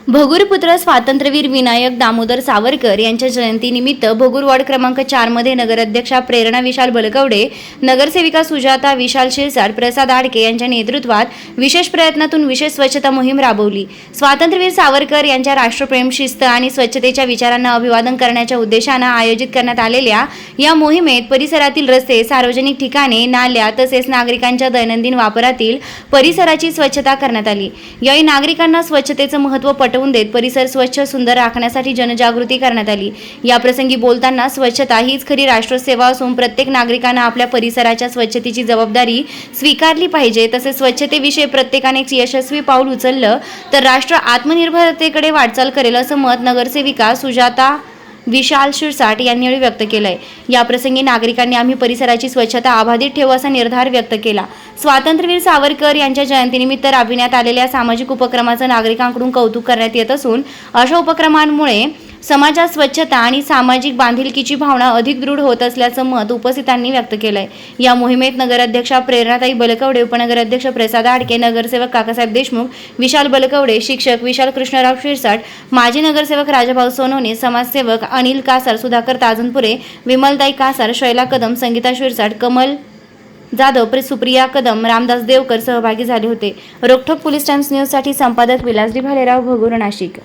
भगूरपुत्र स्वातंत्र्यवीर विनायक दामोदर सावरकर यांच्या जयंतीनिमित्त भगूर वॉर्ड क्रमांक 4 मध्ये नगराध्यक्षा प्रेरणा विशाल बलकवडे, नगरसेविका सुजाता विशाल शिरसाट, प्रसाद आडके यांच्या नेतृत्वात विशेष प्रयत्नातून विशेष स्वच्छता मोहीम राबवली। स्वातंत्र्यवीर सावरकर यांच्या राष्ट्रप्रेम, शिस्त आणि स्वच्छतेच्या विचारांना अभिवादन करण्याच्या उद्देशाने आयोजित करण्यात आलेल्या या मोहिमेत परिसरातील रस्ते, सार्वजनिक ठिकाणे, नाल्या तसेच नागरिकांच्या दैनंदिन वापरातील परिसराची स्वच्छता करण्यात आली। यावेळी नागरिकांना स्वच्छतेचे महत्त्व पटवून देत परिसर स्वच्छ सुंदर राखण्यासाठी जनजागृती करण्यात आली। या प्रसंगी बोलताना स्वच्छता हीच खरी राष्ट्रसेवा असून प्रत्येक नागरिकांना आपल्या परिसराच्या स्वच्छतेची जबाबदारी स्वीकारली पाहिजे। तसेच स्वच्छतेविषयी प्रत्येकाने यशस्वी पाऊल उचललं तर राष्ट्र आत्मनिर्भरतेकडे वाटचाल करेल असं मत नगरसेविका सुजाता विशाल शिरसाट यांनी व्यक्त केलंय। या प्रसंगी नागरिकांनी आम्ही परिसराची स्वच्छता अबाधित ठेवू असा निर्धार व्यक्त केला। स्वातंत्र्यवीर सावरकर यांच्या जयंतीनिमित्त राबविण्यात आलेल्या सामाजिक उपक्रमाचं नागरिकांकडून कौतुक करण्यात येत असून अशा उपक्रमांमुळे समाजात स्वच्छता आणि सामाजिक बांधिलकीची भावना अधिक दृढ होत असल्याचं मत उपस्थितांनी व्यक्त केलंय। या मोहिमेत नगराध्यक्षा प्रेरणाताई बलकवडे, उपनगराध्यक्ष प्रसाद आडके, नगरसेवक काकासाहेब देशमुख, विशाल बलकवडे, शिक्षक विशाल कृष्णराव शिरसाट, माजी नगरसेवक राजाभाऊ सोनवणे, समाजसेवक अनिल कासार, सुधाकर ताजनपुरे, विमलताई कासार, शैला कदम, संगीता शिरसाट, कमल जाधव, सुप्रिया कदम, रामदास देवकर सहभागी झाले होते। रोखठोक पोलीस टाइम्स न्यूजसाठी संपादक विलासजी भालेराव, भगूर, नाशिक।